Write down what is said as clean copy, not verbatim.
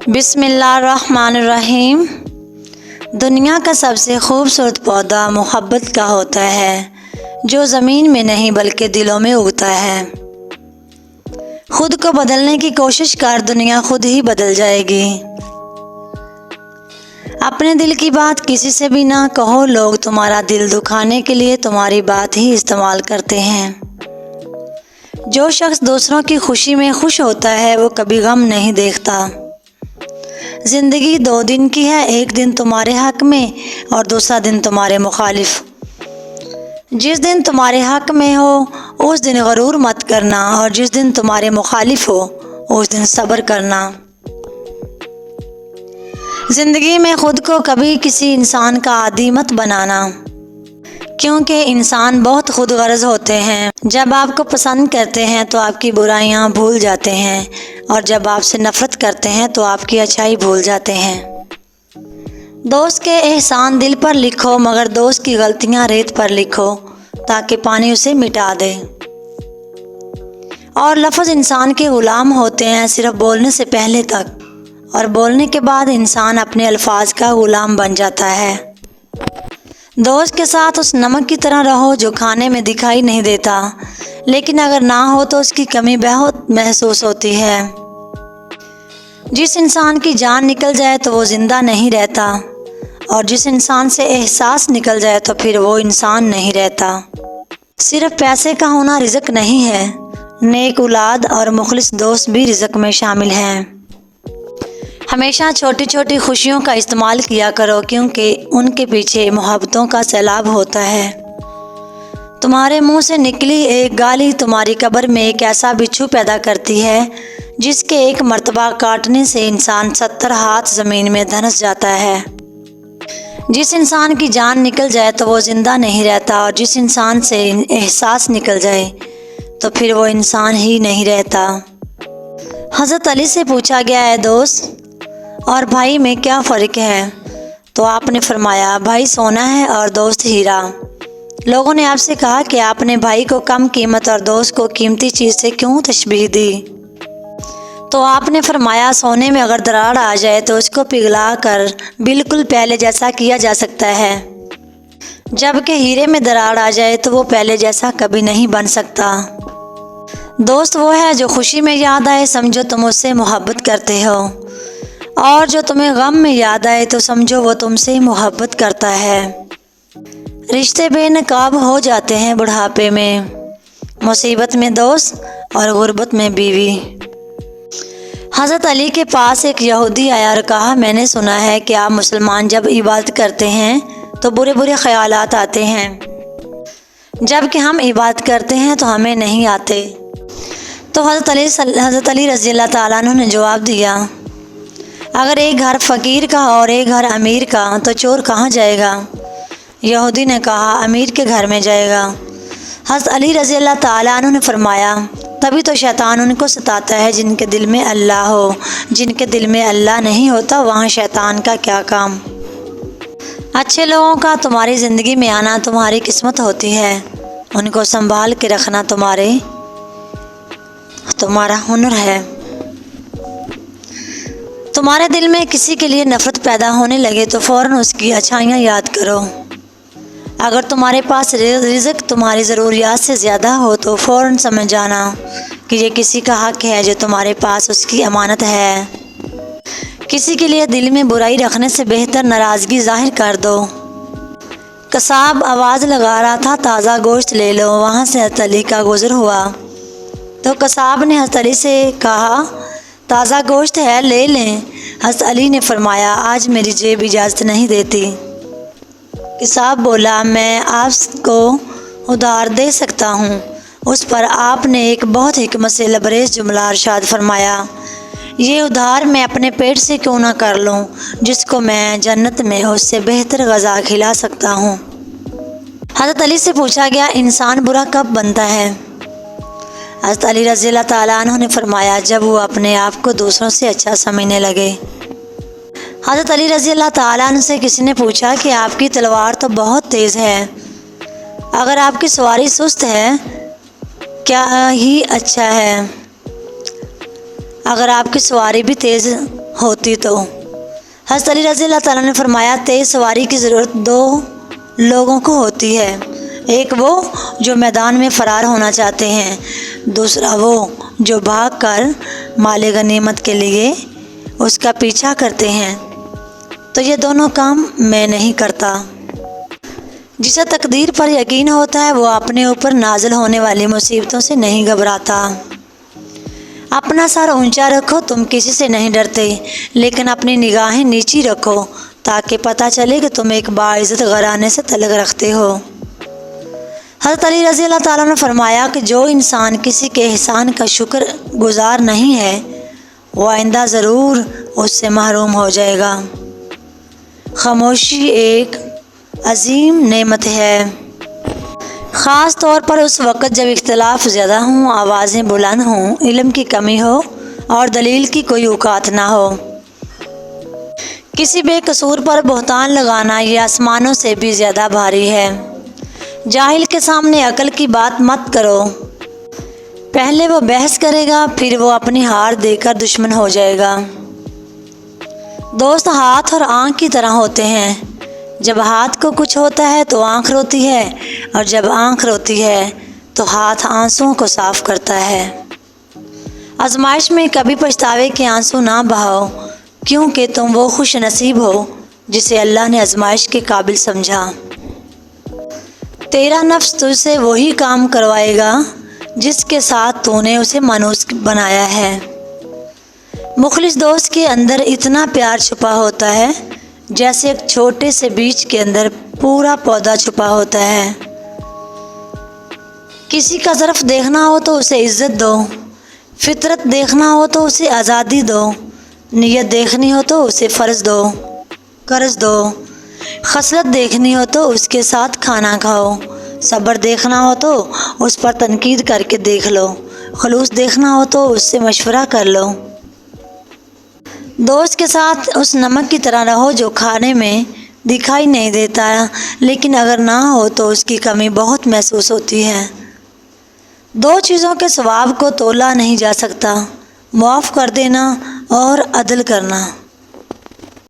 بسم اللہ الرحمن الرحیم۔ دنیا کا سب سے خوبصورت پودا محبت کا ہوتا ہے، جو زمین میں نہیں بلکہ دلوں میں اگتا ہے۔ خود کو بدلنے کی کوشش کر، دنیا خود ہی بدل جائے گی۔ اپنے دل کی بات کسی سے بھی نہ کہو، لوگ تمہارا دل دکھانے کے لیے تمہاری بات ہی استعمال کرتے ہیں۔ جو شخص دوسروں کی خوشی میں خوش ہوتا ہے وہ کبھی غم نہیں دیکھتا۔ زندگی 2 دن کی ہے، ایک دن تمہارے حق میں اور دوسرا دن تمہارے مخالف۔ جس دن تمہارے حق میں ہو اس دن غرور مت کرنا، اور جس دن تمہارے مخالف ہو اس دن صبر کرنا۔ زندگی میں خود کو کبھی کسی انسان کا عادی مت بنانا، کیونکہ انسان بہت خود غرض ہوتے ہیں۔ جب آپ کو پسند کرتے ہیں تو آپ کی برائیاں بھول جاتے ہیں، اور جب آپ سے نفرت کرتے ہیں تو آپ کی اچھائی بھول جاتے ہیں۔ دوست کے احسان دل پر لکھو، مگر دوست کی غلطیاں ریت پر لکھو تاکہ پانی اسے مٹا دے۔ اور لفظ انسان کے غلام ہوتے ہیں، صرف بولنے سے پہلے تک، اور بولنے کے بعد انسان اپنے الفاظ کا غلام بن جاتا ہے۔ دوست کے ساتھ اس نمک کی طرح رہو جو کھانے میں دکھائی نہیں دیتا، لیکن اگر نہ ہو تو اس کی کمی بہت محسوس ہوتی ہے۔ جس انسان کی جان نکل جائے تو وہ زندہ نہیں رہتا، اور جس انسان سے احساس نکل جائے تو پھر وہ انسان نہیں رہتا۔ صرف پیسے کا ہونا رزق نہیں ہے، نیک اولاد اور مخلص دوست بھی رزق میں شامل ہیں۔ ہمیشہ چھوٹی چھوٹی خوشیوں کا استعمال کیا کرو، کیونکہ ان کے پیچھے محبتوں کا سیلاب ہوتا ہے۔ تمہارے منہ سے نکلی ایک گالی تمہاری قبر میں ایک ایسا بچھو پیدا کرتی ہے جس کے ایک مرتبہ کاٹنے سے انسان 70 ہاتھ زمین میں دھنس جاتا ہے۔ جس انسان کی جان نکل جائے تو وہ زندہ نہیں رہتا، اور جس انسان سے احساس نکل جائے تو پھر وہ انسان ہی نہیں رہتا۔ حضرت علی سے پوچھا گیا، ہے دوست اور بھائی میں کیا فرق ہے؟ تو آپ نے فرمایا، بھائی سونا ہے اور دوست ہیرا۔ لوگوں نے آپ سے کہا کہ آپ نے بھائی کو کم قیمت اور دوست کو قیمتی چیز سے کیوں تشبیہ دی؟ تو آپ نے فرمایا، سونے میں اگر دراڑ آ جائے تو اس کو پگھلا کر بالکل پہلے جیسا کیا جا سکتا ہے، جبکہ ہیرے میں دراڑ آ جائے تو وہ پہلے جیسا کبھی نہیں بن سکتا۔ دوست وہ ہے جو خوشی میں یاد آئے سمجھو تم اس سے محبت کرتے ہو، اور جو تمہیں غم میں یاد آئے تو سمجھو وہ تم سے محبت کرتا ہے۔ رشتے بے نقاب ہو جاتے ہیں بڑھاپے میں، مصیبت میں دوست اور غربت میں بیوی۔ حضرت علی کے پاس ایک یہودی آیا اور کہا، میں نے سنا ہے کہ آپ مسلمان جب عبادت کرتے ہیں تو برے برے خیالات آتے ہیں، جب کہ ہم عبادت کرتے ہیں تو ہمیں نہیں آتے۔ تو حضرت علی رضی اللہ تعالیٰ عنہ نے جواب دیا، اگر ایک گھر فقیر کا اور ایک گھر امیر کا تو چور کہاں جائے گا؟ یہودی نے کہا، امیر کے گھر میں جائے گا۔ حضرت علی رضی اللہ تعالیٰ عنہ نے فرمایا، تبھی تو شیطان ان کو ستاتا ہے جن کے دل میں اللہ ہو، جن کے دل میں اللہ نہیں ہوتا وہاں شیطان کا کیا کام۔ اچھے لوگوں کا تمہاری زندگی میں آنا تمہاری قسمت ہوتی ہے، ان کو سنبھال کے رکھنا تمہارا ہنر ہے۔ تمہارے دل میں کسی کے لیے نفرت پیدا ہونے لگے تو فوراً اس کی اچھائیاں یاد کرو۔ اگر تمہارے پاس رزق تمہاری ضروریات سے زیادہ ہو تو فوراً سمجھ جانا کہ یہ کسی کا حق ہے جو تمہارے پاس اس کی امانت ہے۔ کسی کے لیے دل میں برائی رکھنے سے بہتر ناراضگی ظاہر کر دو۔ قصاب آواز لگا رہا تھا، تازہ گوشت لے لو۔ وہاں سے حضرت علی کا گزر ہوا تو قصاب نے حضرت علی سے کہا، تازہ گوشت ہے، لے لیں۔ حضرت علی نے فرمایا، آج میری جیب اجازت نہیں دیتی۔ قصاب بولا، میں آپ کو ادھار دے سکتا ہوں۔ اس پر آپ نے ایک بہت حکمت سے لبریز جملہ ارشاد فرمایا، یہ ادھار میں اپنے پیٹ سے کیوں نہ کر لوں، جس کو میں جنت میں اس سے بہتر غذا کھلا سکتا ہوں۔ حضرت علی سے پوچھا گیا، انسان برا کب بنتا ہے؟ حضرت علی رضی اللہ تعالیٰ عنہ نے فرمایا، جب وہ اپنے آپ کو دوسروں سے اچھا سمجھنے لگے۔ حضرت علی رضی اللہ تعالیٰ عنہ سے کسی نے پوچھا کہ آپ کی تلوار تو بہت تیز ہے، اگر آپ کی سواری سست ہے کیا ہی اچھا ہے، اگر آپ کی سواری بھی تیز ہوتی تو۔ حضرت علی رضی اللہ تعالیٰ نے فرمایا تیز سواری کی ضرورت دو لوگوں کو ہوتی ہے، ایک وہ جو میدان میں فرار ہونا چاہتے ہیں، دوسرا وہ جو بھاگ کر مال غنیمت کے لیے اس کا پیچھا کرتے ہیں۔ تو یہ دونوں کام میں نہیں کرتا۔ جسے تقدیر پر یقین ہوتا ہے وہ اپنے اوپر نازل ہونے والی مصیبتوں سے نہیں گھبراتا۔ اپنا سر اونچا رکھو، تم کسی سے نہیں ڈرتے، لیکن اپنی نگاہیں نیچی رکھو تاکہ پتہ چلے کہ تم ایک باعزت گھرانے سے تعلق رکھتے ہو۔ حضرت علی رضی اللہ تعالیٰ نے فرمایا کہ جو انسان کسی کے احسان کا شکر گزار نہیں ہے وہ آئندہ ضرور اس سے محروم ہو جائے گا۔ خاموشی ایک عظیم نعمت ہے، خاص طور پر اس وقت جب اختلاف زیادہ ہوں، آوازیں بلند ہوں، علم کی کمی ہو اور دلیل کی کوئی اوقات نہ ہو۔ کسی بے قصور پر بہتان لگانا یہ آسمانوں سے بھی زیادہ بھاری ہے۔ جاہل کے سامنے عقل کی بات مت کرو، پہلے وہ بحث کرے گا پھر وہ اپنی ہار دے کر دشمن ہو جائے گا۔ دوست ہاتھ اور آنکھ کی طرح ہوتے ہیں، جب ہاتھ کو کچھ ہوتا ہے تو آنکھ روتی ہے، اور جب آنکھ روتی ہے تو ہاتھ آنسوؤں کو صاف کرتا ہے۔ آزمائش میں کبھی پچھتاوے کے آنسو نہ بہاؤ، کیونکہ تم وہ خوش نصیب ہو جسے اللہ نے آزمائش کے قابل سمجھا۔ تیرا نفس تجھ سے وہی کام کروائے گا جس کے ساتھ تو نے اسے مانوس بنایا ہے۔ مخلص دوست کے اندر اتنا پیار چھپا ہوتا ہے جیسے ایک چھوٹے سے بیج کے اندر پورا پودا چھپا ہوتا ہے۔ کسی کا ظرف دیکھنا ہو تو اسے عزت دو، فطرت دیکھنا ہو تو اسے آزادی دو، نیت دیکھنی ہو تو اسے قرض دو، خصلت دیکھنی ہو تو اس کے ساتھ کھانا کھاؤ، صبر دیکھنا ہو تو اس پر تنقید کر کے دیکھ لو، خلوص دیکھنا ہو تو اس سے مشورہ کر لو۔ دوست کے ساتھ اس نمک کی طرح رہو جو کھانے میں دکھائی نہیں دیتا، لیکن اگر نہ ہو تو اس کی کمی بہت محسوس ہوتی ہے۔ دو چیزوں کے ثواب کو تولا نہیں جا سکتا، معاف کر دینا اور عدل کرنا۔